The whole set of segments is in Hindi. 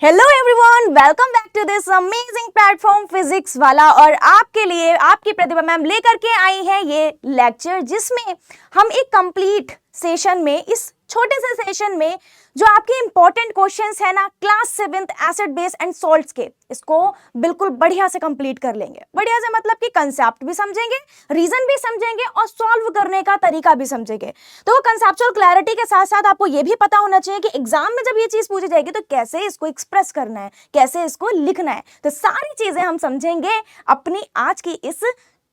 Hello everyone, welcome back to this amazing platform Physics Wallah. और आपके लिए आपकी प्रतिभा मैम लेकर के आई है ये लेक्चर, जिसमें हम एक कंप्लीट सेशन में, इस छोटे से सेशन में जो आपके इंपॉर्टेंट क्वेश्चंस है ना class 7th acid base and salts के, इसको बिल्कुल बढ़िया से कंप्लीट कर लेंगे। बढ़िया से मतलब कि कंसेप्ट भी समझेंगे, रीजन भी समझेंगे और सॉल्व करने का तरीका भी समझेंगे। तो कंसेप्चुअल क्लैरिटी के साथ साथ आपको यह भी पता होना चाहिए कि एग्जाम में जब ये चीज पूछी जाएगी तो कैसे इसको एक्सप्रेस करना है, कैसे इसको लिखना है। तो सारी चीजें हम समझेंगे अपनी आज की इस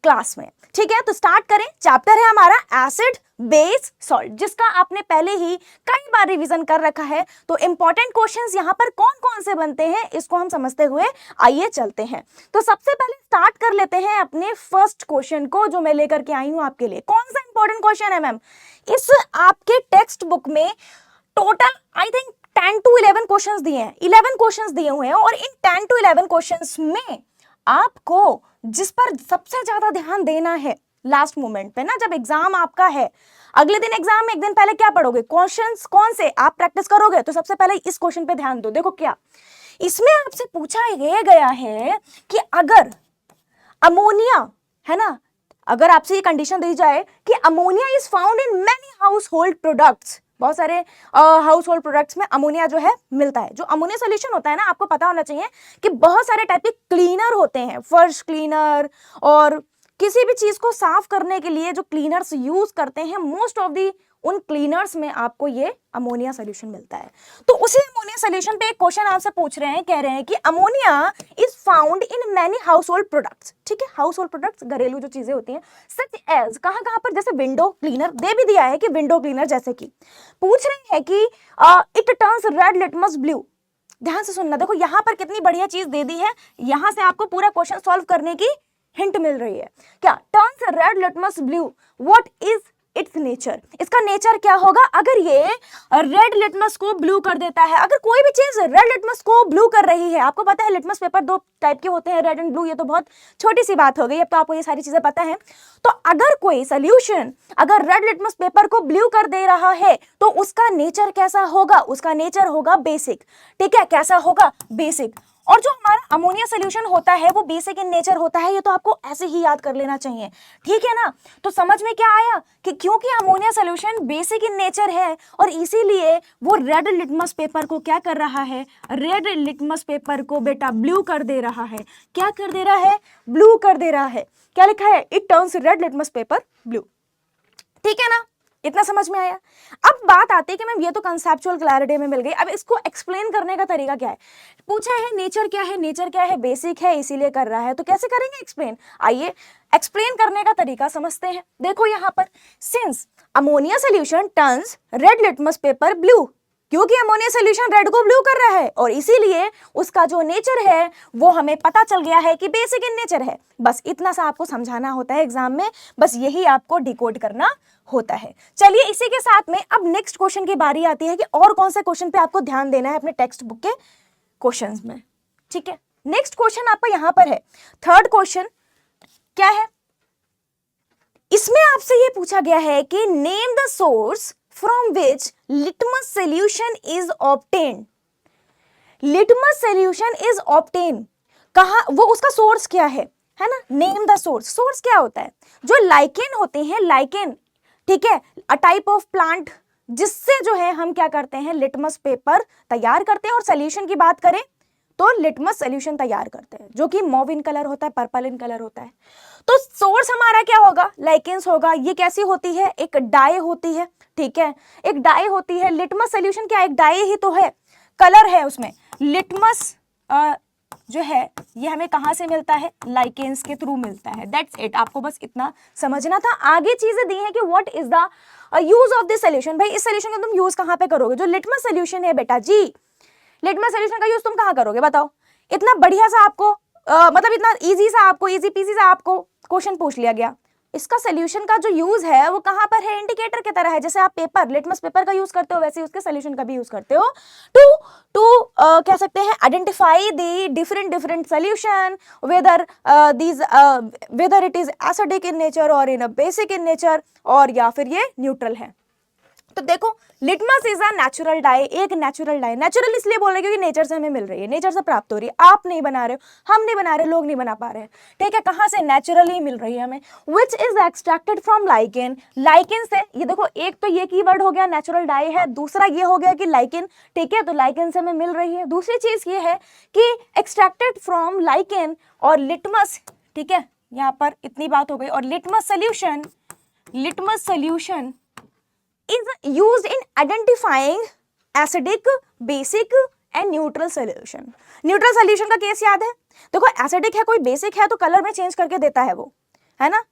क्लास में। ठीक है, तो स्टार्ट करें। चैप्टर है हमारा एसिड बेस सॉल्ट, जिसका आपने पहले ही कई बार रिवीजन कर रखा है। तो इंपॉर्टेंट क्वेश्चंस यहां पर कौन कौन से बनते हैं इसको हम समझते हुए आइए चलते हैं। तो सबसे पहले स्टार्ट कर लेते हैं अपने फर्स्ट क्वेश्चन को, जो मैं लेकर के आई हूं आपके लिए। कौन सा इंपॉर्टेंट क्वेश्चन है मैम? इस आपके टेक्स्ट बुक में total I think 10 to 11 questions दिए हैं, 11 क्वेश्चंस दिए हुए हैं। और इन 10 to 11 क्वेश्चंस में आपको जिस पर सबसे ज्यादा ध्यान देना है लास्ट मोमेंट पे ना, जब एग्जाम आपका है, अगले दिन एग्जाम में एक दिन पहले क्या पढ़ोगे, क्वेश्चंस कौन से आप प्रैक्टिस करोगे, तो सबसे पहले इस क्वेश्चन पे ध्यान दो। देखो क्या इसमें आपसे पूछा ये गया है कि अगर अमोनिया है ना, अगर आपसे ये कंडीशन दी जाए कि ammonia is found in many house hold products, बहुत सारे हाउस होल्ड प्रोडक्ट्स में अमोनिया जो है मिलता है। जो अमोनिया सोल्यूशन होता है ना, आपको पता होना चाहिए कि बहुत सारे टाइप के क्लीनर होते हैं, फर्श क्लीनर और किसी भी चीज को साफ करने के लिए जो क्लीनर्स यूज करते हैं, मोस्ट ऑफ दी उन क्लीनर्स में आपको ये अमोनिया सोल्यूशन मिलता है। तो उसी अमोनिया सोल्यूशन पे एक क्वेश्चन आपसे पूछ रहे हैं, कह रहे हैं कि ammonia is found in many house hold products. ठीक है, हाउस होल्ड प्रोडक्ट्स घरेलू जो चीजें होती हैं, सच एज कहां कहां पर, जैसे विंडो क्लीनर दे भी दिया है कि विंडो क्लीनर, जैसे कि पूछ रहे हैं कि it turns red litmus blue. ध्यान से सुनना, देखो यहां पर कितनी बढ़िया चीज दे दी है, यहां से आपको पूरा क्वेश्चन सॉल्व करने की हिंट मिल रही है। क्या turns red litmus blue, what is it's nature? इसका नेचर क्या होगा अगर ये रेड लिटमस को ब्लू कर देता है? अगर कोई भी चीज रेड लिटमस को ब्लू कर रही है, आपको पता है लिटमस पेपर दो टाइप के होते हैं, रेड एंड ब्लू, ये तो बहुत छोटी सी बात हो गई, अब तो आपको ये सारी चीजें पता है। तो अगर कोई सोल्यूशन अगर रेड लिटमस पेपर को ब्लू कर दे रहा है तो उसका नेचर कैसा होगा? उसका नेचर होगा बेसिक। ठीक है, कैसा होगा? बेसिक। और जो हमारा अमोनिया सोल्यूशन होता है वो बेसिक इन नेचर होता है, ये तो आपको ऐसे ही याद कर लेना चाहिए। ठीक है ना? तो समझ में क्या आया कि क्योंकि ammonia solution basic in nature है और इसीलिए वो रेड लिटमस पेपर को क्या कर रहा है, रेड लिटमस पेपर को बेटा ब्लू कर दे रहा है। क्या कर दे रहा है? ब्लू कर दे रहा है। क्या लिखा है? It turns red litmus paper blue. ठीक है ना? इतना समझ में आया? अब बात आती है कि मैम ये तो कंसेप्चुअल क्लैरिटी में मिल गई, अब इसको एक्सप्लेन करने का तरीका क्या है? पूछा है नेचर क्या है, नेचर क्या है, बेसिक है इसीलिए कर रहा है, तो कैसे करेंगे एक्सप्लेन? आइए एक्सप्लेन करने का तरीका समझते हैं। देखो यहां पर, since ammonia solution turns red litmus paper blue, क्योंकि अमोनिया सोल्यूशन रेड को ब्लू कर रहा है और इसीलिए उसका जो नेचर है वो हमें पता चल गया है कि बेसिक इन नेचर है। बस इतना सा आपको समझाना होता है एग्जाम में, बस यही आपको डिकोड करना होता है। चलिए इसी के साथ में अब नेक्स्ट क्वेश्चन की बारी आती है कि और कौन से क्वेश्चन पे आपको ध्यान देना है अपने टेक्स्ट बुक के क्वेश्चंस में। ठीक है, नेक्स्ट क्वेश्चन आपका यहां पर है, थर्ड क्वेश्चन क्या है? इसमें आपसे यह पूछा गया है कि name the source from which litmus solution is obtained. Litmus solution is obtained. कहा वो उसका सोर्स क्या है ना? Name the source. सोर्स क्या होता है? जो लाइकेन होते हैं, लाइकेन, ठीक है, अ टाइप ऑफ प्लांट, जिससे जो है हम क्या करते हैं, लिटमस पेपर तैयार करते हैं। और सोल्यूशन की बात करें तो लिटमस सोल्यूशन तैयार करते हैं, जो कि मॉव इन कलर होता है, पर्पल इन कलर होता है। तो सोर्स हमारा क्या होगा? लाइकेंस होगा। ये कैसी होती है? एक डाई होती है। ठीक है, एक डाई होती है। लिटमस सोल्यूशन क्या? एक डाई ही तो है, कलर है उसमें। लिटमस जो है ये हमें कहां से मिलता है? लाइकेंस के थ्रू मिलता है। दैट्स इट, आपको बस इतना समझना था। आगे चीजें दी हैं कि what is the use of this solution. भाई इस सोल्यूशन का तुम यूज कहां पे करोगे? जो लिटमस सोल्यूशन है बेटा जी, लिटमस सोल्यूशन का यूज तुम कहां करोगे बताओ? इतना बढ़िया सा आपको मतलब इतना इजी सा आपको, इजी पीसी सा आपको क्वेश्चन पूछ लिया गया। इसका सोल्यूशन का जो यूज है वो कहां पर है? इंडिकेटर की तरह है। जैसे आप पेपर, लिटमस पेपर का यूज करते हो, वैसे ही उसके सोल्यूशन का भी यूज करते हो टू कह सकते हैं identify the different solution, whether whether it is acidic in nature और in a basic in nature, और या फिर ये न्यूट्रल है। तो देखो litmus is a natural die, एक नेचुरल डाई। नेचुरल इसलिए बोल रहे क्योंकि नेचर से हमें मिल रही है, नेचर से प्राप्त हो रही है। आप नहीं बना रहे हो, हम नहीं बना रहे, लोग नहीं बना पा रहे हैं, ठीक है, कहाँ से? नेचुरली मिल रही है हमें। Which is extracted from lichen, lichen से, ये देखो एक तो ये कीवर्ड हो गया नेचुरल डाई है, दूसरा ये हो गया कि लाइकेन, ठीक है, तो लाइकेन से हमें मिल रही है। दूसरी चीज ये है कि एक्सट्रैक्टेड फ्रॉम लाइकेन और लिटमस, ठीक है, यहाँ पर इतनी बात हो गई। और litmus solution is used in identifying acidic, basic and neutral solution। Neutral solution का केस याद है? देखो एसिडिक है, कोई बेसिक है तो कलर में चेंज करके देता है वो, है ना।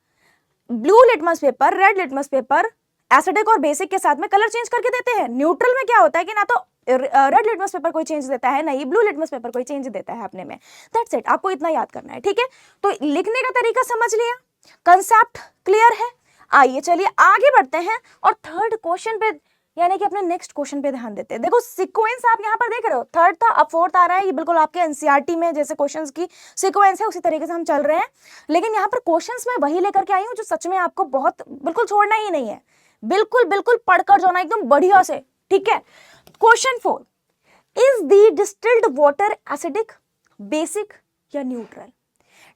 Blue litmus paper, red litmus paper acidic और बेसिक के साथ में कलर चेंज करके देते हैं। न्यूट्रल में क्या होता है कि ना तो रेड लिटमस पेपर कोई चेंज देता है, नहीं ब्लू लिटमस पेपर कोई चेंज देता है अपने में। दैट्स इट, आपको इतना याद करना है, ठीक है। तो लिखने का तरीका समझ लिया, कंसेप्ट क्लियर है। आइए चलिए आगे बढ़ते हैं और थर्ड क्वेश्चन पे, यानी कि अपने नेक्स्ट क्वेश्चन पे ध्यान देते हैं। देखो सीक्वेंस आप यहाँ पर देख रहे हो, थर्ड था अब फोर्थ आ रहा है, ये बिल्कुल आपके एनसीईआरटी में जैसे क्वेश्चंस की सीक्वेंस है उसी तरीके से हम चल रहे हैं। लेकिन यहाँ पर क्वेश्चंस मैं वही लेकर के आई हूँ जो सच में आपको बहुत बिल्कुल छोड़ना ही नहीं है, बिल्कुल बिल्कुल पढ़कर जाना एकदम बढ़िया से, ठीक है। Question 4, is the distilled water acidic, basic या न्यूट्रल?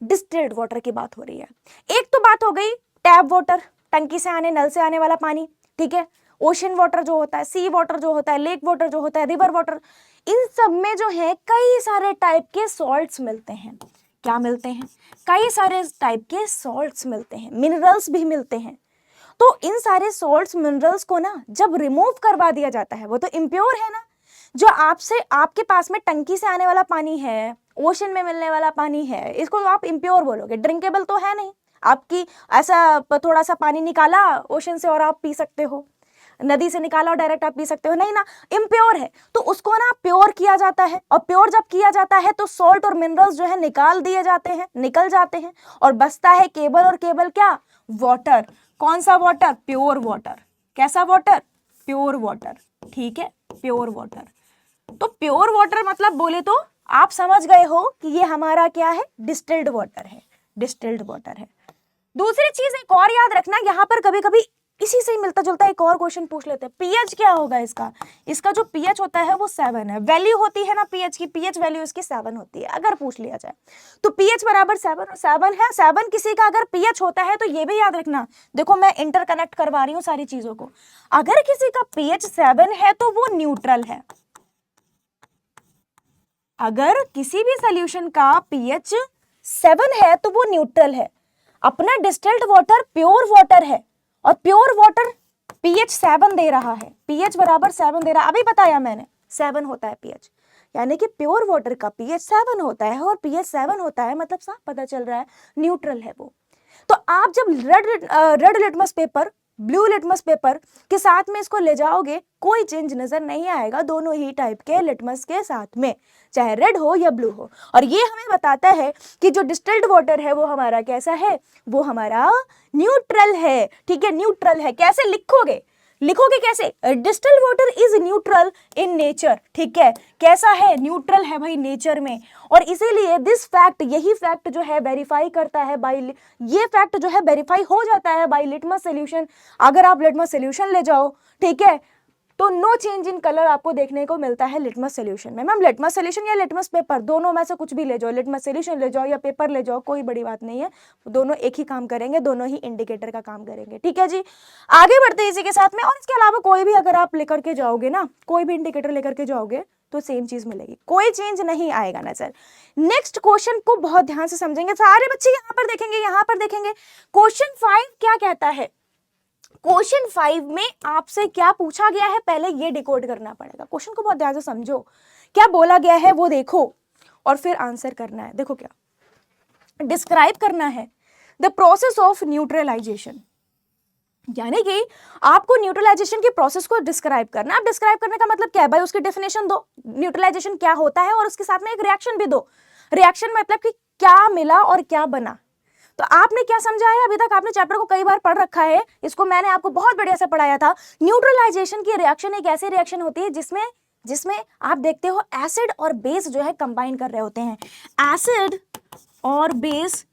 डिस्टिल्ड वाटर की बात हो रही है। एक तो बात हो गई टैप वाटर, टंकी से आने, नल से आने वाला पानी, ठीक है। ओशन वाटर जो होता है, सी वाटर जो होता है, लेक वाटर जो होता है, रिवर वाटर, इन सब में जो है कई सारे टाइप के सॉल्ट्स मिलते हैं। क्या मिलते हैं? कई सारे टाइप के सॉल्ट्स मिलते हैं, मिनरल्स भी मिलते हैं। तो इन सारे सॉल्ट्स मिनरल्स को ना जब रिमूव करवा दिया जाता है, वो तो इम्प्योर है ना, जो आपसे आपके पास में टंकी से आने वाला पानी है, ओशन में मिलने वाला पानी है, इसको आप इम्प्योर बोलोगे, ड्रिंकेबल तो है नहीं। आपकी ऐसा थोड़ा सा पानी निकाला ओशन से और आप पी सकते हो, नदी से निकाला और डायरेक्ट आप पी सकते हो, नहीं ना, इम्प्योर है। तो उसको ना प्योर किया जाता है, और प्योर जब किया जाता है तो सॉल्ट और मिनरल्स जो है निकाल दिए जाते हैं, निकल जाते हैं, और बचता है केवल और केवल क्या? वाटर। कौन सा वाटर? Pure water. कैसा वाटर? प्योर वाटर, ठीक है, प्योर वाटर। तो प्योर वाटर मतलब बोले तो आप समझ गए हो कि ये हमारा क्या है? डिस्टिल्ड वाटर है, डिस्टिल्ड वाटर है। दूसरी चीज एक और याद रखना, यहाँ पर कभी कभी इसी से ही मिलता जुलता एक और क्वेश्चन पूछ लेते हैं, पीएच क्या होगा इसका? इसका जो पीएच होता है वो 7 है, वैल्यू होती है ना पीएच की, पीएच वैल्यू इसकी 7 होती है। अगर पूछ लिया जाए तो पीएच बराबर 7 है। 7 किसी का अगर पीएच होता है तो ये भी याद रखना, देखो मैं इंटरकनेक्ट करवा रही हूँ सारी चीजों को। अगर किसी का पीएच 7 है तो वो न्यूट्रल है। अगर किसी भी सोल्यूशन का पीएच 7 है तो वो न्यूट्रल है। अपना डिस्टिल्ड वाटर प्योर वाटर है, और प्योर वाटर पीएच 7 दे रहा है, पीएच बराबर 7 दे रहा है, अभी बताया मैंने 7 होता है पीएच, यानी कि प्योर वाटर का पीएच 7 होता है, और पीएच 7 होता है मतलब साफ पता चल रहा है न्यूट्रल है वो। तो आप जब red litmus paper, blue litmus paper के साथ में इसको ले जाओगे, कोई चेंज नजर नहीं आएगा दोनों ही टाइप के लिटमस के साथ में, चाहे रेड हो या ब्लू हो। और ये हमें बताता है कि जो डिस्टिल्ड वाटर है वो हमारा कैसा है? वो हमारा न्यूट्रल है, ठीक है, न्यूट्रल है। कैसे लिखोगे? लिखोगे कैसे? Distilled water is neutral in nature, ठीक है, कैसा है? न्यूट्रल है भाई नेचर में। और इसीलिए दिस फैक्ट, यही फैक्ट जो है वेरीफाई करता है बाय, ये फैक्ट जो है वेरीफाई हो जाता है बाय लिटमस सोल्यूशन। अगर आप लिटमस सोल्यूशन ले जाओ, ठीक है, तो नो चेंज इन कलर आपको देखने को मिलता है लिटमस सोल्यूशन में। मैम लिटमस सोल्यूशन या लिटमस पेपर, दोनों में से कुछ भी ले जाओ, लिटमस सोल्यूशन ले जाओ या पेपर ले जाओ, कोई बड़ी बात नहीं है, दोनों एक ही काम करेंगे, दोनों ही इंडिकेटर का काम करेंगे, ठीक है जी। आगे बढ़ते हैं इसी के साथ में। और इसके अलावा कोई भी अगर आप लेकर के जाओगे ना, कोई भी इंडिकेटर लेकर के जाओगे तो सेम चीज मिलेगी, कोई चेंज नहीं आएगा नजर। नेक्स्ट क्वेश्चन को बहुत ध्यान से समझेंगे सारे बच्चे, यहाँ पर देखेंगे, यहाँ पर देखेंगे। क्वेश्चन 5 क्या कहता है? क्वेश्चन 5 में आपसे क्या पूछा गया है, पहले ये डिकोड करना पड़ेगा। क्वेश्चन को बहुत ध्यान से समझो, क्या बोला गया है वो देखो, और फिर आंसर करना है। देखो क्या डिस्क्राइब करना है, द प्रोसेस ऑफ न्यूट्रलाइजेशन, यानी कि आपको न्यूट्रलाइजेशन की प्रोसेस को डिस्क्राइब करना। आप डिस्क्राइब करने का मतलब क्या है भाई? उसकी डेफिनेशन दो, न्यूट्रलाइजेशन क्या होता है, और उसके साथ में एक रिएक्शन भी दो। रिएक्शन मतलब कि क्या मिला और क्या बना। तो आपने क्या समझा है? अभी तक आपने चैप्टर को कई बार पढ़ रखा है, इसको मैंने आपको बहुत बढ़िया से पढ़ाया था। न्यूट्रलाइजेशन की रिएक्शन एक ऐसी रिएक्शन होती है जिसमें आप देखते हो एसिड और बेस जो है कंबाइन कर रहे होते हैं, एसिड और बेस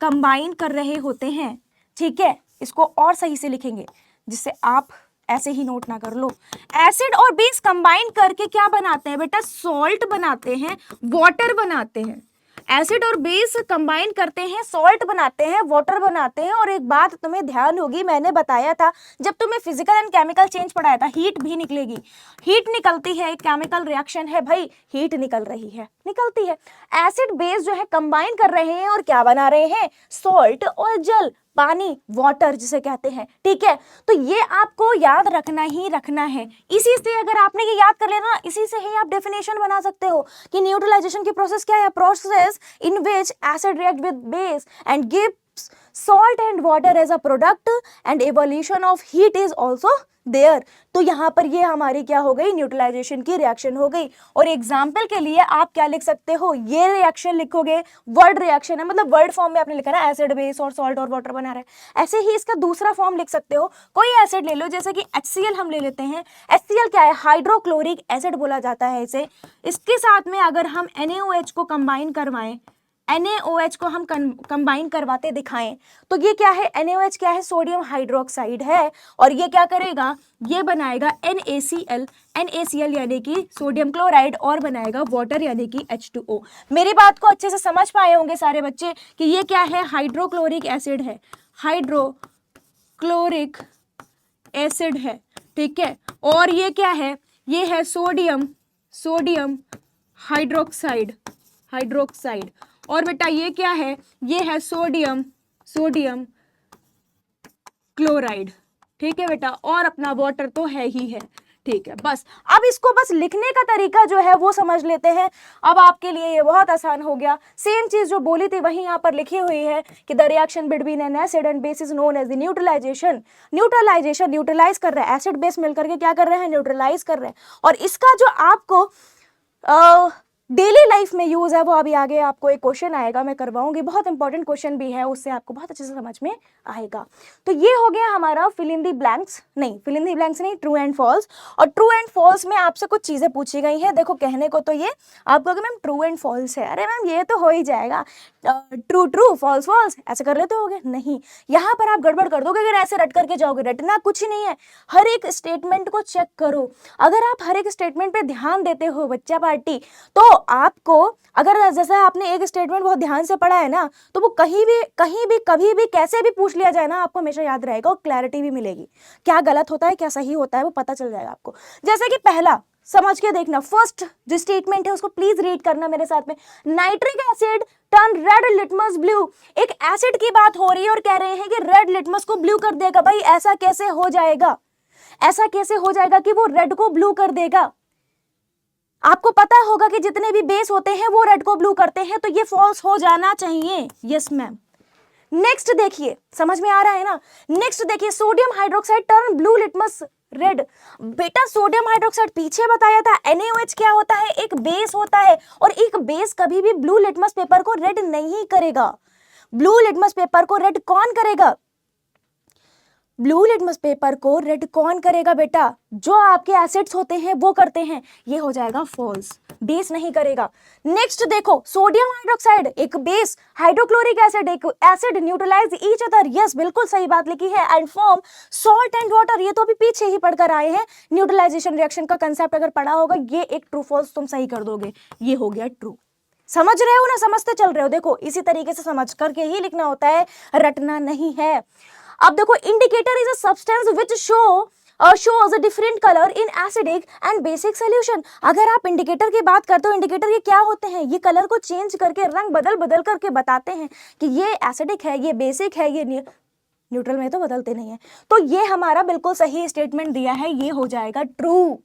कंबाइन कर रहे होते हैं, ठीक है। इसको और सही से लिखेंगे जिससे आप ऐसे ही नोट ना कर लो। एसिड और बेस कंबाइन करके क्या बनाते हैं बेटा, सॉल्ट बनाते हैं, वाटर बनाते हैं। एसिड और बेस कंबाइन करते हैं, सॉल्ट बनाते हैं, वाटर बनाते हैं। और एक बात तुम्हें ध्यान होगी, मैंने बताया था जब तुम्हें फिजिकल एंड केमिकल चेंज पढ़ाया था, हीट भी निकलेगी, हीट निकलती है, एक केमिकल रिएक्शन है भाई, हीट निकल रही है, निकलती है। एसिड बेस जो है कंबाइन कर रहे हैं और क्या बना रहे हैं, सॉल्ट और जल, पानी, वाटर जिसे कहते हैं, ठीक है। तो ये आपको याद रखना ही रखना है। इसी से अगर आपने ये याद कर लेना, इसी से ही आप डेफिनेशन बना सकते हो कि न्यूट्रलाइजेशन की प्रोसेस क्या है, process in which acid react with base and gives salt and water as a product and evolution of heat is also there। तो यहाँ पर ये हमारी क्या हो गई, न्यूट्रलाइजेशन की रिएक्शन हो गई। और एग्जाम्पल के लिए आप क्या लिख सकते हो, ये रिएक्शन लिखोगे, वर्ड रिएक्शन है, मतलब वर्ड फॉर्म में आपने लिखा ना, एसिड बेस और सॉल्ट और वाटर बना रहा है। ऐसे ही इसका दूसरा फॉर्म लिख सकते हो, कोई एसिड ले लो, जैसे कि HCl हम ले लेते हैं। HCl क्या है, हाइड्रोक्लोरिक एसिड बोला जाता है इसे। इसके साथ में अगर हम NaOH को कंबाइन करवाएं, NaOH को हम कंबाइन करवाते दिखाएं, तो ये क्या है, NaOH क्या है, सोडियम हाइड्रोक्साइड है। और ये क्या करेगा, ये बनाएगा NaCl यानी कि सोडियम क्लोराइड, और बनाएगा वाटर यानी कि H2O। मेरी बात को अच्छे से समझ पाए होंगे सारे बच्चे कि ये क्या है, हाइड्रोक्लोरिक एसिड है, हाइड्रोक्लोरिक एसिड है, ठीक है। और ये क्या है, ये है सोडियम हाइड्रोक्साइड। और बेटा ये क्या है, ये है सोडियम क्लोराइड, ठीक है बेटा। और अपना वाटर तो है ही है, ठीक है। बस अब इसको बस लिखने का तरीका जो है वो समझ लेते हैं। अब आपके लिए ये बहुत आसान हो गया। सेम चीज जो बोली थी वही यहाँ पर लिखी हुई है कि the reaction between an acid and base is known as the neutralisation. Neutralise कर रहा है, एसिड बेस मिलकर के क्या कर रहे हैं, न्यूट्रलाइज कर रहे हैं। और इसका जो आपको डेली लाइफ में यूज है वो अभी आगे आपको एक क्वेश्चन आएगा, मैं करवाऊंगी, बहुत इंपॉर्टेंट क्वेश्चन भी है, उससे आपको बहुत अच्छे से समझ में आएगा। तो ये हो गया हमारा फिल इन दी ब्लैंक्स, नहीं ट्रू एंड फॉल्स। और ट्रू एंड फॉल्स में आपसे कुछ चीजें पूछी गई हैं। देखो कहने को तो ये आप कहोगे मैम ट्रू एंड फॉल्स है, अरे मैम ये तो हो ही जाएगा, ट्रू फॉल्स ऐसे कर लेते होगे, नहीं, यहाँ पर आप गड़बड़ कर दोगे अगर ऐसे रट करके जाओगे। रटना कुछ नहीं है, हर एक स्टेटमेंट को चेक करो। अगर आप हर एक स्टेटमेंट पे ध्यान देते हो बच्चा पार्टी, तो आपको अगर जैसा आपने एक स्टेटमेंट बहुत ध्यान से पढ़ा है ना, तो वो कहीं भी कभी भी कैसे भी पूछ लिया जाए ना, आपको हमेशा याद रहेगा और क्लैरिटी भी मिलेगी। क्या गलत होता है क्या सही होता है वो पता चल जाएगा आपको। जैसे कि पहला समझ के देखना, फर्स्ट जो स्टेटमेंट है उसको प्लीज रीड करना मेरे साथ में। Nitric asset turn red litmus blue. एक एसिड की बात हो रही है और कह रहे हैं कि रेड लिटमस को ब्लू कर देगा। भाई ऐसा कैसे हो जाएगा, ऐसा कैसे हो जाएगा कि वो रेड को ब्लू कर देगा। आपको पता होगा कि जितने भी बेस होते हैं वो रेड को ब्लू करते हैं, तो ये फॉल्स हो जाना चाहिए। Yes ma'am. नेक्स्ट देखिए, समझ में आ रहा है ना। नेक्स्ट देखिए, sodium hydroxide turn blue litmus red. बेटा सोडियम हाइड्रोक्साइड पीछे बताया था, NaOH क्या होता है, एक बेस होता है, और एक बेस कभी भी ब्लू लिटमस पेपर को रेड नहीं करेगा। ब्लू लिटमस पेपर को रेड कौन करेगा, ब्लू लिटमस पेपर को रेड कौन करेगा बेटा, जो आपके एसिड्स होते हैं वो करते हैं। ये हो जाएगा फॉल्स, बेस नहीं करेगा। नेक्स्ट देखो, सोडियम हाइड्रोक्साइड एक बेस, हाइड्रोक्लोरिक एसिड एक acid, neutralise each other. Yes बिल्कुल सही बात लिखी है। And form salt and water, ये तो अभी पीछे ही पढ़कर आए हैं। न्यूट्रलाइजेशन रिएक्शन का कंसेप्ट अगर पढ़ा होगा, ये एक ट्रू फॉल्स तुम सही कर दोगे, ये हो गया ट्रू। समझ रहे हो ना, समझते चल रहे हो। देखो इसी तरीके से समझ करके ही लिखना होता है, रटना नहीं है। अब देखो, indicator is a substance which shows a different color in acidic and basic solution। अगर आप इंडिकेटर की बात करते हो, इंडिकेटर ये क्या होते हैं, ये कलर को चेंज करके, रंग बदल करके बताते हैं कि ये एसिडिक है, ये बेसिक है, ये न्यूट्रल में तो बदलते नहीं है। तो ये हमारा बिल्कुल सही स्टेटमेंट दिया है, ये हो जाएगा ट्रू।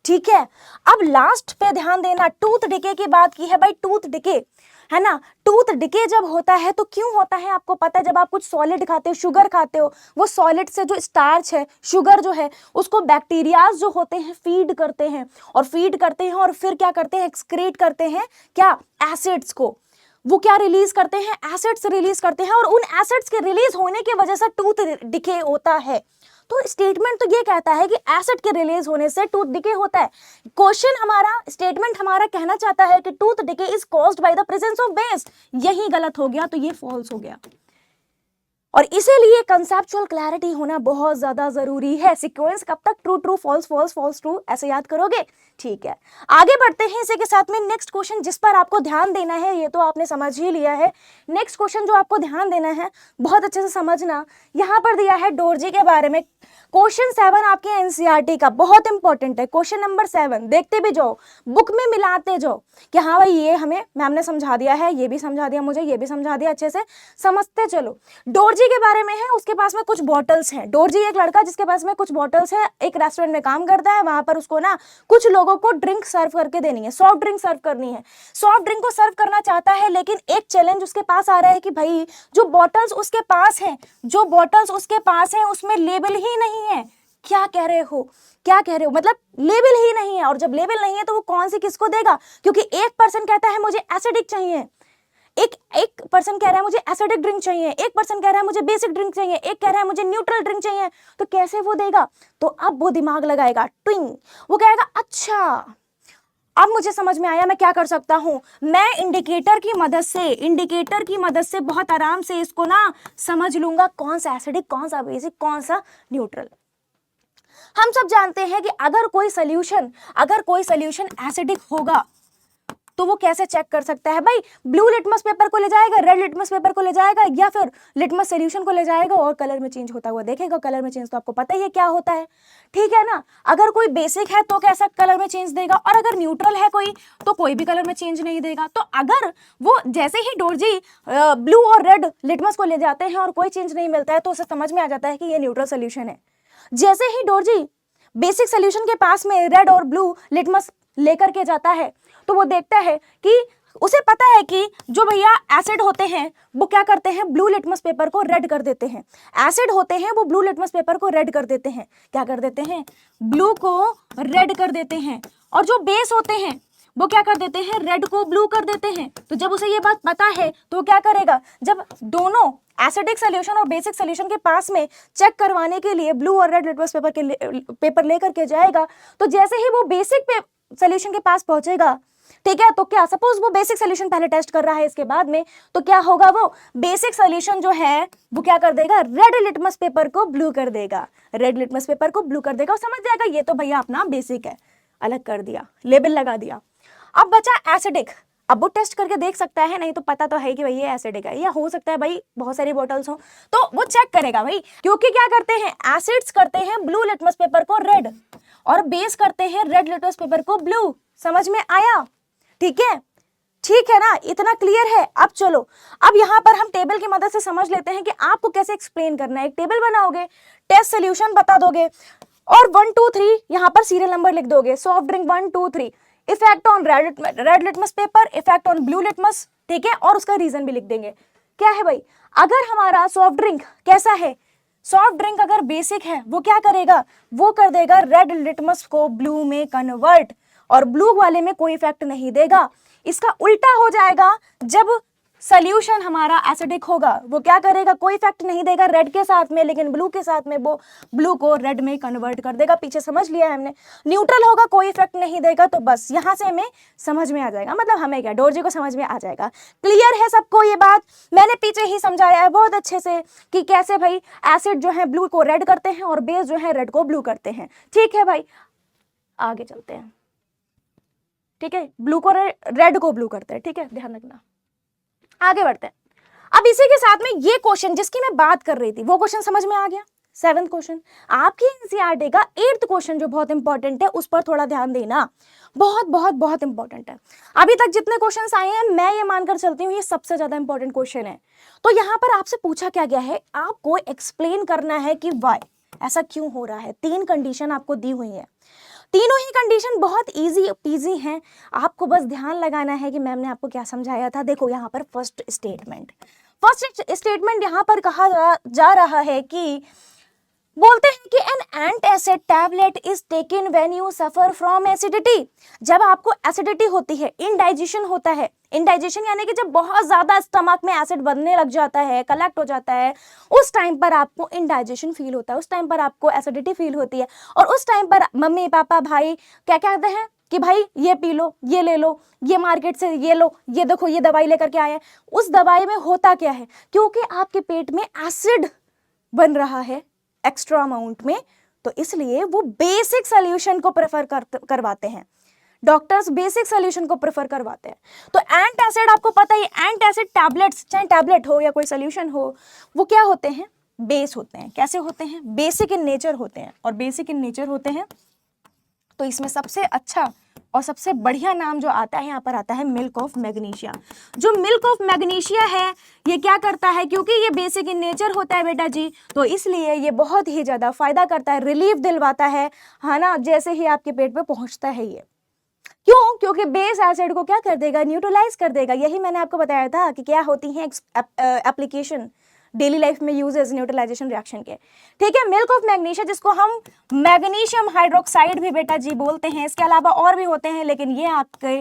ठीक है, अब लास्ट पे ध्यान देना, टूथ डिके की बात की है भाई, टूथ डिके है ना। टूथ डिके जब होता है तो क्यों होता है आपको पता है, जब आप कुछ सॉलिड खाते हो, शुगर खाते हो, वो सॉलिड से जो स्टार्च है, शुगर जो है, उसको बैक्टीरियाज जो होते हैं फीड करते हैं, और फिर क्या करते हैं, एक्सक्रीट करते हैं क्या, एसिड्स को। वो क्या रिलीज करते हैं, एसिड्स रिलीज करते हैं, और उन एसिड्स के रिलीज होने की वजह से टूथ डिके होता है। तो स्टेटमेंट तो ये कहता है कि एसिड के रिलीज होने से टूथ डिके होता है। क्वेश्चन हमारा, स्टेटमेंट हमारा कहना चाहता है कि tooth decay is caused by the presence of base. यही गलत हो गया, तो ये फॉल्स हो गया। और इसीलिए कंसेप्चुअल क्लैरिटी होना बहुत ज्यादा जरूरी है। सीक्वेंस कब तक true true false false false true ऐसे याद करोगे, ठीक है। आगे बढ़ते हैं इसी के साथ में नेक्स्ट क्वेश्चन जिस पर आपको ध्यान देना है, ये तो आपने समझ ही लिया है। नेक्स्ट क्वेश्चन जो आपको ध्यान देना है, बहुत अच्छे से समझना, यहाँ पर दिया है डोरजी के बारे में। क्वेश्चन 7 आपके एनसीईआरटी का बहुत इंपॉर्टेंट है। क्वेश्चन नंबर 7 देखते भी जाओ, बुक में मिलाते जाओ कि हाँ भाई ये हमें मैम ने समझा दिया है, ये भी समझा दिया मुझे, ये भी समझा दिया, अच्छे से समझते चलो। डोरजी के बारे में है, उसके पास में कुछ बॉटल्स हैं। डोरजी एक लड़का जिसके पास में कुछ बॉटल्स है, एक रेस्टोरेंट में काम करता है, वहां पर उसको ना कुछ लोगों को ड्रिंक सर्व करके देनी है, सॉफ्ट ड्रिंक सर्व करनी है। सॉफ्ट ड्रिंक को सर्व करना चाहता है, लेकिन एक चैलेंज उसके पास आ रहा है कि भाई जो बॉटल्स उसके पास हैं, जो बॉटल्स उसके पास हैं उसमें लेबल ही नहीं है। क्या कह रहे हो, क्या कह रहे हो, मतलब लेबल ही नहीं है। और जब लेबल नहीं है तो वो कौन सी किसको देगा, क्योंकि एक पर्सन कहता है मुझे एसिडिक चाहिए, एक पर्सन कह रहा है मुझे एसिडिक ड्रिंक चाहिए, एक पर्सन कह रहा है मुझे बेसिक ड्रिंक चाहिए, एक कह रहा है मुझे न्यूट्रल ड्रिंक चाहिए, तो कैसे वो देगा। तो अब वो दिमाग लगाएगा, ट्विंग, वो कहेगा अच्छा अब मुझे समझ में आया मैं क्या कर सकता हूं, मैं इंडिकेटर की मदद से बहुत आराम से इसको ना समझ लूंगा कौन सा एसिडिक, कौन सा बेसिक, कौन सा न्यूट्रल। हम सब जानते हैं कि अगर कोई सॉल्यूशन एसिडिक होगा तो वो कैसे चेक कर सकता है भाई, ब्लू लिटमस पेपर को ले जाएगा, रेड लिटमस पेपर को ले जाएगा, या फिर लिटमस सॉल्यूशन को ले जाएगा और कलर में चेंज होता हुआ देखेगा। कलर में चेंज तो आपको पता ही है क्या होता है, ठीक है ना। अगर कोई बेसिक है तो कैसा कलर में चेंज देगा, और अगर न्यूट्रल है कोई तो कोई भी कलर में चेंज नहीं देगा। तो अगर वो जैसे ही डोरजी ब्लू और रेड लिटमस को ले जाते हैं और कोई चेंज नहीं मिलता है तो उसे समझ में आ जाता है कि ये न्यूट्रल सोल्यूशन है। जैसे ही डोरजी बेसिक सोल्यूशन के पास में रेड और ब्लू लिटमस लेकर के जाता है तो वो देखता है कि उसे पता है कि जो भैया एसिड होते हैं वो क्या करते हैं, ब्लू लिटमस पेपर को रेड कर देते हैं। एसिड होते हैं वो ब्लू लिटमस पेपर को रेड कर देते हैं, क्या कर देते हैं, ब्लू को रेड कर देते हैं। और जो बेस होते हैं वो क्या कर देते हैं, रेड को ब्लू कर देते हैं। तो जब उसे ये बात पता है तो क्या करेगा, जब दोनों एसिडिक सोल्यूशन और बेसिक सोल्यूशन के पास में चेक करवाने के लिए ब्लू और रेड लिटमस पेपर लेकर के जाएगा, तो जैसे ही वो बेसिक सोल्यूशन के पास पहुंचेगा, ठीक है, तो क्या सपोज वो बेसिक सोल्यूशन पहले टेस्ट कर रहा है इसके बाद में, तो क्या होगा, वो बेसिक सोल्यूशन जो है वो क्या कर देगा, रेड लिटमस पेपर को ब्लू कर देगा, रेड लिटमस पेपर को ब्लू कर देगा और समझ जाएगा ये तो भैया अपना बेसिक है, अलग कर दिया, लेबल लगा दिया। अब बचा एसिडिक, अब वो टेस्ट करके देख सकता है, नहीं तो पता तो है कि भाई ये एसिडिक है, या हो सकता है भाई बहुत सारी बॉटल्स हो, तो वो चेक करेगा भाई, क्योंकि क्या करते हैं, एसिड्स करते हैं ब्लू लिटमस पेपर को रेड और बेस करते हैं रेड लिटमस पेपर को ब्लू। समझ में आया, ठीक है, ठीक है ना, इतना क्लियर है। अब चलो, अब यहाँ पर हम टेबल की मदद से समझ लेते हैं कि आपको कैसे एक्सप्लेन करना है। एक टेबल बनाओगे, टेस्ट सोल्यूशन बता दोगे और 1 2 3 यहाँ पर सीरियल नंबर लिख दोगे, soft drink 1 2 3, effect on red litmus paper, effect on blue litmus, ठीक है, और उसका रीजन भी लिख देंगे। क्या है भाई, अगर हमारा सॉफ्ट ड्रिंक कैसा है, सॉफ्ट ड्रिंक अगर बेसिक है वो क्या करेगा, वो कर देगा रेड लिटमस को ब्लू में कन्वर्ट, और ब्लू वाले में कोई इफेक्ट नहीं देगा। इसका उल्टा हो जाएगा, जब सोल्यूशन हमारा एसिडिक होगा वो क्या करेगा, कोई इफेक्ट नहीं देगा रेड के साथ में, लेकिन ब्लू के साथ में वो ब्लू को रेड में कन्वर्ट कर देगा। पीछे समझ लिया है हमने। न्यूट्रल होगा, कोई इफेक्ट नहीं देगा, तो बस यहां से हमें समझ में आ जाएगा, मतलब हमें क्या, डोरजी को समझ में आ जाएगा। क्लियर है सबको ये बात, मैंने पीछे ही समझाया है बहुत अच्छे से कि कैसे भाई एसिड जो है ब्लू को रेड करते हैं और बेस जो है रेड को ब्लू करते हैं। ठीक है भाई, आगे चलते हैं, ठीक है, ब्लू को रेड को ब्लू करते हैं, ठीक है, ध्यान रखना। आगे बढ़ते हैं। अब इसी के साथ में ये क्वेश्चन जिसकी मैं बात कर रही थी वो क्वेश्चन समझ में आ गया। 7th क्वेश्चन आपकी एनसीईआरटी का 8th क्वेश्चन जो बहुत इंपॉर्टेंट है, उस पर थोड़ा ध्यान देना, बहुत बहुत बहुत इंपॉर्टेंट है। अभी तक जितने क्वेश्चंस आए हैं मैं ये मानकर चलती हूँ ये सबसे ज्यादा इंपॉर्टेंट क्वेश्चन है। तो यहाँ पर आपसे पूछा क्या गया है, आपको एक्सप्लेन करना है कि वाई, ऐसा क्यों हो रहा है। 3 कंडीशन आपको दी हुई है, तीनों ही कंडीशन बहुत इजी पीजी हैं, आपको बस ध्यान लगाना है कि मैम ने आपको क्या समझाया था। देखो यहाँ पर फर्स्ट स्टेटमेंट यहाँ पर कहा जा रहा है कि बोलते हैं कि an antacid tablet is taken when you suffer from acidity. जब आपको एसिडिटी होती है, इंडाइजेशन होता है, इंडाइजेशन यानी कि जब बहुत ज्यादा स्टमक में एसिड बनने लग जाता है, कलेक्ट हो जाता है, उस टाइम पर आपको इंडाइजेशन फील होता है, उस टाइम पर आपको एसिडिटी फील होती है, और उस टाइम पर मम्मी पापा भाई क्या कहते हैं, कि भाई ये पी लो, ये ले लो, ये मार्केट से ये लो, ये देखो ये दवाई लेकर के आए हैं। उस दवाई में होता क्या है, क्योंकि आपके पेट में एसिड बन रहा है एक्स्ट्रा अमाउंट में, तो इसलिए वो बेसिक सोल्यूशन को प्रेफर करवाते हैं, डॉक्टर्स बेसिक सोल्यूशन को प्रेफर करवाते हैं। तो एंटासिड आपको पता ही, एंटासिड टैबलेट्स, चाहे टैबलेट हो या कोई सोल्यूशन हो, वो क्या होते हैं, बेस होते हैं। कैसे होते हैं, बेसिक इन नेचर होते हैं। और बेसिक इन नेचर होते हैं तो इसमें सबसे अच्छा और सबसे बढ़िया नाम जो आता है यहाँ पर आता है मिल्क ऑफ मैग्नीशिया। जो मिल्क ऑफ मैग्नीशिया है ये क्या करता है, क्योंकि ये बेसिक इन नेचर होता है बेटा जी, तो इसलिए ये बहुत ही ज्यादा फायदा करता है, रिलीफ दिलवाता है ना, जैसे ही आपके पेट पे पहुंचता है ये। क्यों, क्योंकि बेस एसिड को क्या कर देगा, न्यूट्रलाइज कर देगा। यही मैंने आपको बताया था कि क्या होती है एप्लीकेशन डेली लाइफ में यूजेस न्यूट्रलाइजेशन रिएक्शन के। ठीक है, मिल्क ऑफ मैग्नीशिया जिसको हम मैग्नीशियम हाइड्रोक्साइड भी बेटा जी बोलते हैं, इसके अलावा और भी होते हैं, लेकिन ये आपके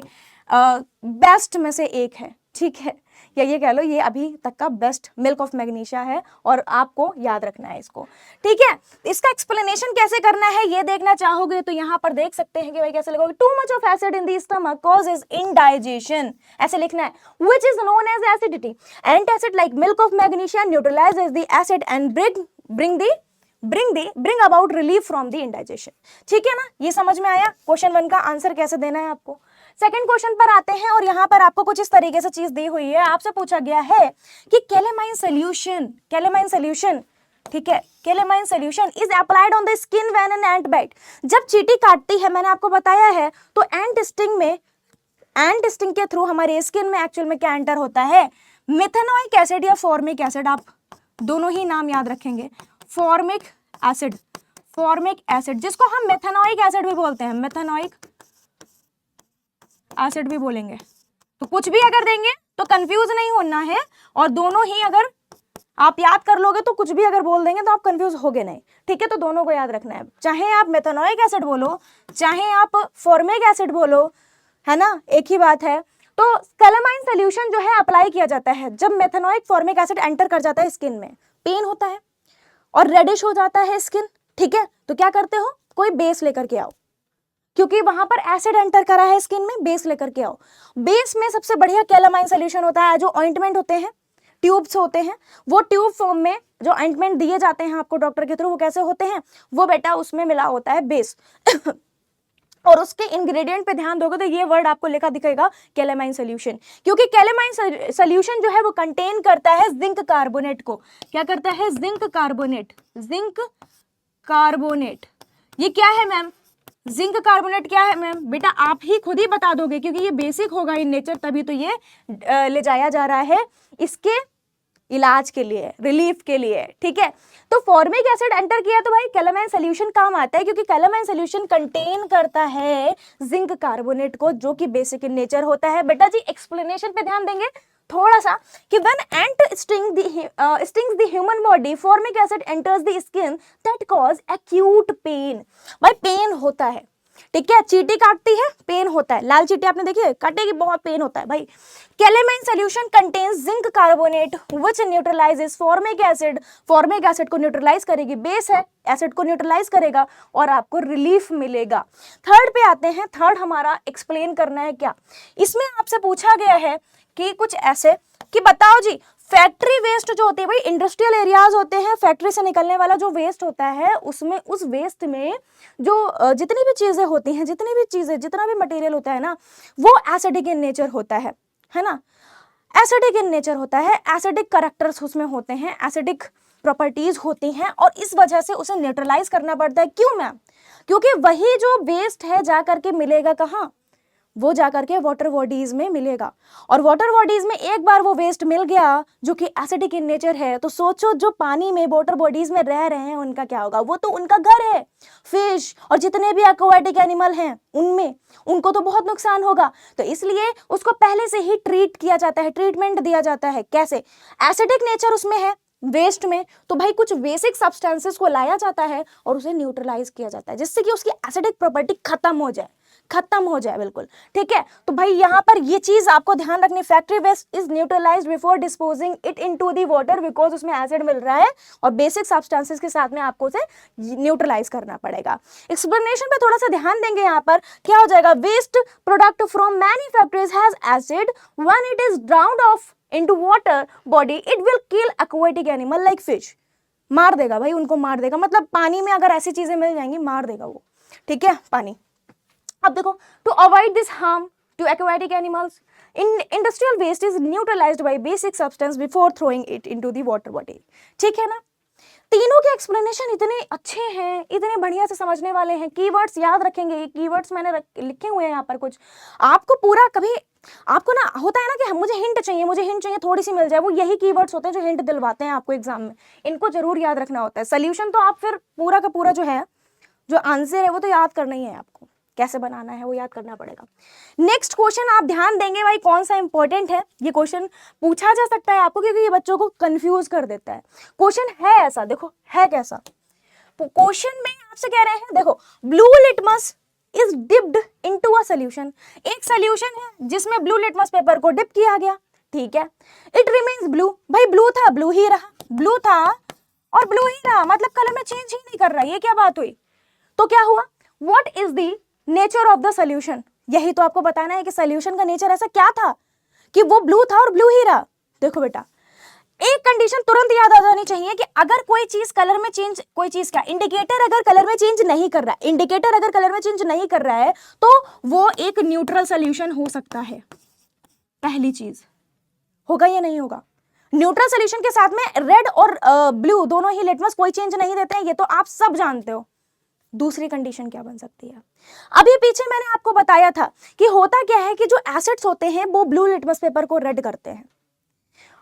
बेस्ट में से एक है। ठीक है, या ये कह लो ये अभी तक का बेस्ट मिल्क ऑफ मैग्नीशिया है और आपको याद रखना है इसको। ठीक है, इसका एक्सप्लेनेशन कैसे करना है ये देखना चाहोगे तो यहाँ पर देख सकते हैं कि भाई कैसे लिखोगे, too much of acid in the stomach causes indigestion, ऐसे लिखना है, which is known as acidity. Antacid like milk of magnesia neutralises the acid and bring about relief from the indigestion. ठीक है ना, ये समझ में आया। क्वेश्चन 1 का आंसर कैसे देना है आपको। सेकंड क्वेश्चन पर आते हैं और यहाँ पर आपको कुछ इस तरीके से चीज दी हुई है, आपसे पूछा गया है कि कैलेमाइन सोल्यूशन, ठीक है, calamine solution is applied on the skin when an ant bite. जब चींटी काटती है, मैंने आपको बताया है, तो एंट स्टिंग के थ्रू हमारे स्किन में एक्चुअल में क्या एंटर होता है, मेथेनोइक एसिड या फॉर्मिक एसिड, आप दोनों ही नाम याद रखेंगे। फॉर्मिक एसिड जिसको हम मेथेनोइक एसिड भी बोलते हैं, मेथेनोइक एसिड भी बोलेंगे। तो कुछ भी अगर देंगे तो कंफ्यूज नहीं होना है, और दोनों ही अगर आप याद कर लोगे तो कुछ भी अगर बोल देंगे तो आप कंफ्यूज होगे नहीं। ठीक है, तो दोनों को याद रखना है, चाहे आप मेथेनोइक एसिड बोलो चाहे आप फॉर्मिक एसिड बोलो, है ना, एक ही बात है। तो कैलेमाइन सोल्यूशन जो है अप्लाई किया जाता है जब मेथेनोइक फॉर्मिक एसिड एंटर कर जाता है स्किन में, पेन होता है और रेडिश हो जाता है स्किन। ठीक है, तो क्या करते हो, कोई बेस लेकर के आओ, क्योंकि वहां पर एसिड एंटर करा है स्किन में, बेस लेकर के आओ। बेस में सबसे बढ़िया कैलेमाइन सोल्यूशन होता है, जो ऑइंटमेंट होते हैं, ट्यूब्स होते हैं, वो ट्यूब फॉर्म में जो ऑइंटमेंट दिए जाते हैं आपको डॉक्टर के थ्रू, वो कैसे होते हैं, वो बेटा उसमें मिला होता है बेस और उसके इंग्रेडिएंट पे ध्यान दोगे तो ये वर्ड आपको लिखा दिखेगा कैलेमाइन सोल्यूशन, क्योंकि कैलेमाइन सोल्यूशन जो है वो कंटेन करता है जिंक कार्बोनेट को। क्या करता है, जिंक कार्बोनेट। ये क्या है मैम, जिंक कार्बोनेट क्या है मैम, बेटा आप ही खुद ही बता दोगे, क्योंकि ये बेसिक होगा इन नेचर, तभी तो ये ले जाया जा रहा है इसके इलाज के लिए, रिलीफ के लिए। ठीक है, तो फॉर्मिक एसिड एंटर किया तो भाई कैलेमाइन सोल्यूशन काम आता है, क्योंकि कैलेमाइन सोल्यूशन कंटेन करता है जिंक कार्बोनेट को, जो कि बेसिक इन नेचर होता है। बेटा जी एक्सप्लेनेशन पे ध्यान देंगे थोड़ा सा कि when ant stings the human body formic acid enters the skin that cause acute pain. भाई पेन होता है, ठीक है, चींटी काटती है पेन होता है, लाल चींटी आपने देखी है काटेगी, बहुत पेन होता है भाई। Calamine solution contains zinc carbonate which neutralises formic acid को न्यूट्रलाइज करेगी, बेस है एसिड को न्यूट्रलाइज करेगा और आपको रिलीफ मिलेगा। थर्ड पे आते हैं, थर्ड हमारा एक्सप्लेन करना है क्या, इसमें आपसे पूछा गया है कि कुछ ऐसे कि बताओ जी फैक्ट्री वेस्ट जो होते हैं, भाई इंडस्ट्रियल एरियाज होते हैं, फैक्ट्री से निकलने वाला जो वेस्ट होता है उसमें, उस वेस्ट में जो जितनी भी चीजें होती हैं, जितना भी मटेरियल होता है ना, वो एसिडिक इन नेचर होता है ना, एसिडिक इन नेचर होता है, एसिडिक कैरेक्टर्स उसमें होते हैं, एसिडिक प्रॉपर्टीज होती हैं, और इस वजह से उसे न्यूट्रलाइज करना पड़ता है। क्यों मैम, क्योंकि वही जो वेस्ट है जा करके मिलेगा कहाँ, वो जाकर के वाटर बॉडीज में मिलेगा, और वाटर बॉडीज में एक बार वो वेस्ट मिल गया जो कि एसिडिक इन नेचर है, तो सोचो जो पानी में वाटर बॉडीज में रह रहे हैं उनका क्या होगा, वो तो उनका घर है, फिश और जितने भी एक्वाटिक एनिमल हैं उनमें, उनको तो बहुत नुकसान होगा। तो इसलिए उसको पहले से ही ट्रीट किया जाता है, ट्रीटमेंट दिया जाता है। कैसे, एसिडिक नेचर उसमें है वेस्ट में, तो भाई कुछ बेसिक सब्सटेंसेस को लाया जाता है और उसे न्यूट्रलाइज किया जाता है, जिससे कि उसकी एसिडिक प्रॉपर्टी खत्म हो जाए। खत्म हो जाए बिल्कुल, ठीक है। तो भाई यहाँ पर ये चीज आपको ध्यान रखनी, factory waste is neutralised before disposing it into the water, because उसमें एसिड मिल रहा है और बेसिक सब्सटेंसेस के साथ में आपको उसे न्यूट्रलाइज करना पड़ेगा। एक्सप्लेनेशन पे थोड़ा सा ध्यान देंगे, यहाँ पर क्या हो जाएगा, waste product from many factories has acid, when it is drowned off into water body it will kill aquatic animal like fish, मार देगा भाई, उनको मार देगा, मतलब पानी में अगर ऐसी चीजें मिल जाएंगी मार देगा वो, ठीक है, पानी। अब देखो, to avoid this harm to aquatic animals, industrial waste is neutralised by basic substance before throwing it into the water body, ठीक है ना। तीनों के एक्सप्लेनेशन इतने अच्छे हैं, इतने बढ़िया से समझने वाले हैं, कीवर्ड्स याद रखेंगे, कीवर्ड्स मैंने लिखे हुए हैं यहाँ पर कुछ, आपको पूरा कभी आपको ना होता है ना कि मुझे हिंट चाहिए थोड़ी सी मिल जाए, वो यही कीवर्ड्स होते हैं जो हिंट दिलवाते हैं आपको एग्जाम में, इनको जरूर याद रखना होता है। सोल्यूशन तो आप फिर पूरा का पूरा जो है, जो आंसर है वो तो याद करना ही है, आपको कैसे बनाना है वो याद करना पड़ेगा। नेक्स्ट क्वेश्चन आप ध्यान देंगे भाई, कौन सा इंपॉर्टेंट है, ये क्वेश्चन पूछा जा सकता है आपको क्योंकि ये बच्चों को कंफ्यूज कर देता है। क्वेश्चन है ऐसा, देखो है कैसा, क्वेश्चन में आपसे कह रहे हैं, देखो blue litmus is dipped into a solution, एक सॉल्यूशन है जिसमें ब्लू लिटमस पेपर को डिप किया गया, ठीक है, इट रिमेन्स ब्लू, भाई ब्लू था ब्लू ही रहा, ब्लू था और ब्लू ही रहा, मतलब कलर में चेंज ही नहीं कर रहा, ये क्या बात हुई। तो क्या हुआ, what is the nature of the solution, यही तो आपको बताना है कि सॉल्यूशन का नेचर ऐसा क्या था कि वो ब्लू था और ब्लू ही रहा। देखो बेटा, एक कंडीशन तुरंत याद आ जानी चाहिए कि अगर कोई चीज कलर में चेंज, कोई चीज का इंडिकेटर अगर कलर में चेंज नहीं कर रहा है, इंडिकेटर अगर कलर में चेंज नहीं कर रहा है तो वो एक न्यूट्रल सॉल्यूशन हो सकता है। पहली चीज, होगा या नहीं होगा, न्यूट्रल सॉल्यूशन के साथ में रेड और ब्लू दोनों ही लिटमस कोई चेंज नहीं देते हैं, ये तो आप सब जानते हो। दूसरी कंडीशन क्या बन सकती है, अभी पीछे मैंने आपको बताया था कि होता क्या है कि जो एसिड्स होते हैं वो ब्लू लिटमस पेपर को रेड करते हैं।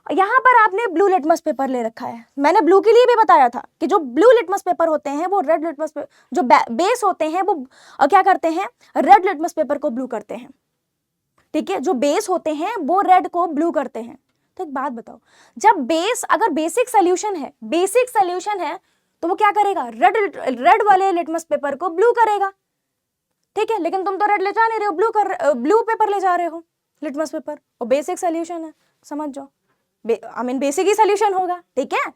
यहां पर आपने ब्लू लिटमस पेपर ले रखा है, मैंने ब्लू के लिए भी बताया था कि जो ब्लू लिटमस पेपर होते हैं वो रेड लिटमस पेपर, जो बेस होते हैं वो क्या करते हैं, रेड लिटमस पेपर को ब्लू करते हैं, ठीक है, जो बेस होते हैं वो रेड को ब्लू करते हैं। तो एक बात बताओ, जब बेस अगर बेसिक सोल्यूशन है तो वो क्या करेगा, रेड वाले लिटमस पेपर को ब्लू करेगा, ठीक है, लेकिन तुम तो रेड ले जा नहीं रहे हो, ब्लू पेपर ले जा रहे हो, लिटमस पेपर, और बेसिक सोल्यूशन है, समझ जाओ, बेसिक ही सोल्यूशन होगा, ठीक है,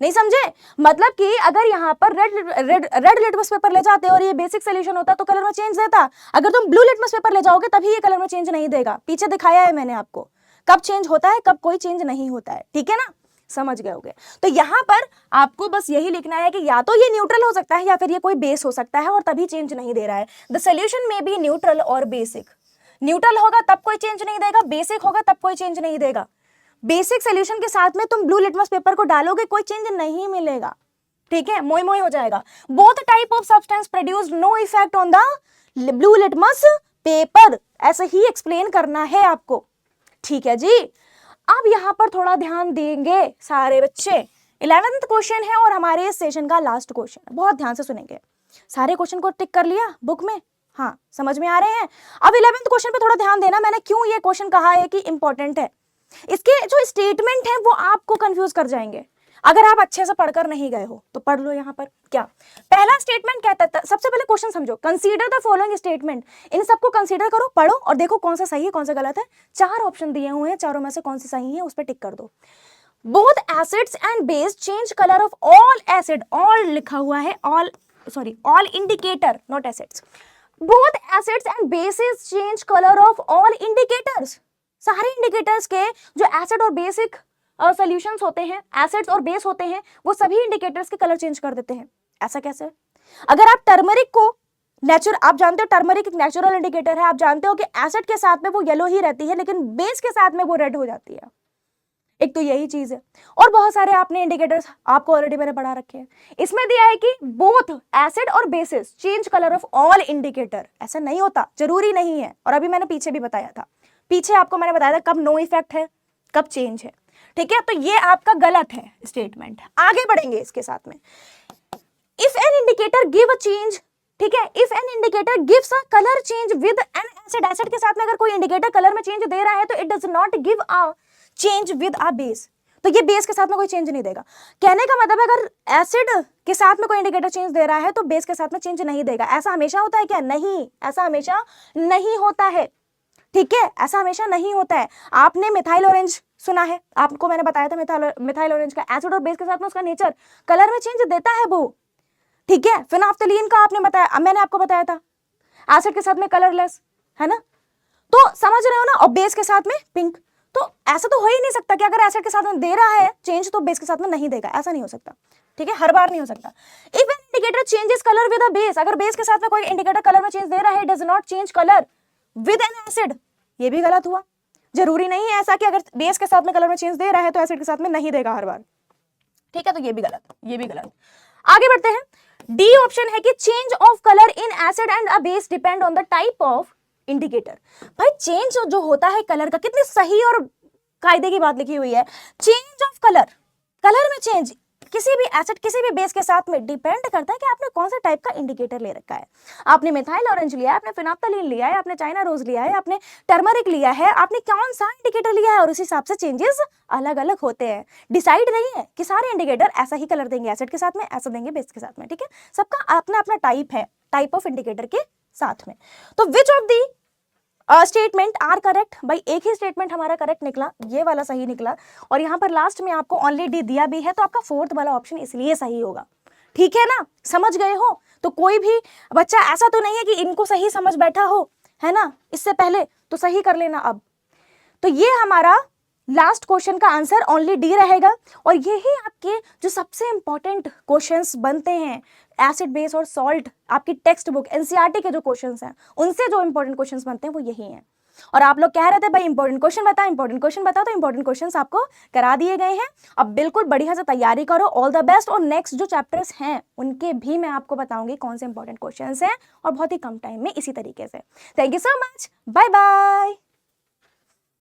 नहीं समझे, मतलब कि अगर यहाँ पर रेड लिटमस पेपर ले जाते और ये बेसिक सोल्यूशन होता तो कलर में चेंज देता, अगर तुम ब्लू लिटमस पेपर ले जाओगे तभी ये कलर में चेंज नहीं देगा, पीछे दिखाया है मैंने आपको कब चेंज होता है कब कोई चेंज नहीं होता है, ठीक है ना, समझ गए होगे। तो यहाँ पर आपको बस यही लिखना है कि या तो ये न्यूट्रल हो सकता है या फिर ये कोई बेस हो सकता है और तभी चेंज नहीं दे रहा है। द सोल्यूशन में बी न्यूट्रल और बेसिक, न्यूट्रल होगा तब कोई चेंज नहीं देगा, बेसिक होगा तब कोई चेंज नहीं देगा। बेसिक सोल्यूशन के साथ में तुम ब्लू लिटमस पेपर को डालोगे कोई चेंज नहीं मिलेगा, ठीक है, मोई मोई हो जाएगा। Both type of substance produce no effect on the blue litmus paper, ऐसे ही एक्सप्लेन करना है आपको, ठीक है जी। अब यहां पर थोड़ा ध्यान देंगे सारे बच्चे, 11th क्वेश्चन है और हमारे इस सेशन का लास्ट क्वेश्चन है, बहुत ध्यान से सुनेंगे। सारे क्वेश्चन को टिक कर लिया बुक में, हाँ समझ में आ रहे हैं। अब 11th क्वेश्चन पे थोड़ा ध्यान देना, मैंने क्यों ये क्वेश्चन कहा है कि इंपॉर्टेंट है, इसके जो स्टेटमेंट है वो आपको कंफ्यूज कर जाएंगे अगर आप अच्छे से पढ़कर नहीं गए हो, तो पढ़ लो। यहाँ पर क्या पहला स्टेटमेंट कहता था, सबसे पहले क्वेश्चन समझो, कंसीडर द फॉलोइंग स्टेटमेंट, इन सबको कंसीडर करो, पढ़ो और देखो कौन सा सही है कौन सा गलत है। 4 ऑप्शन दिए हुए हैं, चारों में से कौन सी सही है उस पर टिक कर दो। Both acids and base change colour of all acid, all लिखा हुआ है, all indicator not acids, both acids and bases change colour of all indicators, सारे इंडिकेटर्स के जो एसिड और बेसिक सॉल्यूशंस होते हैं, एसिड्स और बेस होते हैं, वो सभी इंडिकेटर्स के कलर चेंज कर देते हैं। ऐसा कैसे? अगर आप टर्मरिक को आप जानते हो टर्मरिक एक नेचुरल इंडिकेटर है, आप जानते हो कि एसिड के साथ में वो येलो ही रहती है लेकिन बेस के साथ में वो रेड हो जाती है। एक तो यही चीज है, और बहुत सारे आपने इंडिकेटर्स आपको ऑलरेडी मैंने पढ़ा रखे हैं। इसमें दिया है कि बोथ एसिड और basis change colour of all indicator, ऐसा नहीं होता, जरूरी नहीं है। और अभी मैंने पीछे भी बताया था, पीछे आपको मैंने बताया था कब नो इफेक्ट है कब चेंज है, ठीक है। तो ये आपका गलत है स्टेटमेंट। आगे बढ़ेंगे इसके साथ में, if an indicator give a change, ठीक है, if an indicator gives a colour change with N acid, acid के साथ में अगर कोई इंडिकेटर कलर में चेंज दे रहा है तो it does not give a change with a base, तो ये बेस के साथ में कोई चेंज नहीं देगा। कहने का मतलब है अगर एसिड के साथ में कोई इंडिकेटर चेंज दे रहा है तो बेस के साथ में चेंज नहीं देगा। ऐसा हमेशा होता है क्या? नहीं, ऐसा हमेशा नहीं होता है, ठीक है, ऐसा हमेशा नहीं होता है। आपने मिथाइल ऑरेंज सुना है, आपको मैंने बताया था मिथाइल ऑरेंज का एसिड और बेस के साथ में उसका नेचर कलर में चेंज देता है वो, ठीक है। फिनाफ्थलीन का आपने बताया, मैंने आपको बताया था एसिड के साथ में कलरलेस, है ना, तो समझ रहे हो ना, और बेस के साथ में पिंक। तो ऐसा तो हो ही नहीं सकता कि अगर एसिड के साथ में दे रहा है चेंज तो बेस के साथ में नहीं देगा, ऐसा नहीं हो सकता, ठीक है, हर बार नहीं हो सकता। If an indicator changes colour with a base, अगर बेस के साथ में कोई इंडिकेटर कलर में चेंज दे रहा है, does not change colour with N acid, ये भी गलत हुआ। जरूरी नहीं है ऐसा कि अगर बेस के साथ में कलर में चेंज दे रहा है तो एसिड के साथ में नहीं देगा हर बार, ठीक है, तो ये भी गलत, ये भी गलत। आगे बढ़ते हैं, डी ऑप्शन है कि change of colour in acid and a base depend on the type of indicator. भाई चेंज जो होता है कलर का, कितनी सही और कायदे की बात लिखी हुई है। चेंज ऑफ कलर, कलर में चेंज किसी भी एसिड किसी भी बेस के साथ में डिपेंड करता है कि आपने कौन सा टाइप का इंडिकेटर ले रखा है। आपने मिथाइल ऑरेंज लिया है, आपने फिनाप्थलीन लिया है, आपने चाइना रोज लिया है, आपने टर्मरिक लिया है, आपने कौन सा इंडिकेटर लिया है, और उस हिसाब से चेंजेस अलग अलग होते हैं। डिसाइड नहीं है कि सारे इंडिकेटर ऐसा ही कलर देंगे एसिड के साथ में, ऐसा देंगे बेस के साथ में, ठीक है, सबका अपना अपना टाइप है, टाइप ऑफ इंडिकेटर के साथ में। तो which of the statement are correct? भाई एक ही स्टेटमेंट हमारा करेक्ट निकला, ये वाला सही निकला, और यहाँ पर लास्ट में आपको ओनली डी दिया भी है, तो आपका फोर्थ वाला ऑप्शन इसलिए सही होगा, ठीक है ना, समझ गए हो। तो कोई भी बच्चा ऐसा तो नहीं है कि इनको सही समझ बैठा हो, है ना, इससे पहले तो सही कर लेना अब। तो ये हमारा लास्ट क्वेश्चन का आंसर ओनली डी रहेगा, और यही आपके जो सबसे इंपॉर्टेंट क्वेश्चंस बनते हैं एसिड बेस और सॉल्ट, आपकी टेक्स्ट बुक एनसीईआरटी के जो क्वेश्चंस हैं उनसे जो इंपॉर्टेंट क्वेश्चंस बनते हैं वो यही हैं। और आप लोग कह रहे थे भाई इंपॉर्टेंट क्वेश्चन बता, इंपॉर्टेंट क्वेश्चन बता, तो इंपॉर्टेंट क्वेश्चंस आपको करा दिए गए हैं। अब बिल्कुल बढ़िया से तैयारी करो, ऑल द बेस्ट। और नेक्स्ट जो चैप्टर्स हैं उनके भी मैं आपको बताऊंगी कौन से इंपॉर्टेंट क्वेश्चंस हैं, और बहुत ही कम टाइम में इसी तरीके से। Thank you so much, bye bye.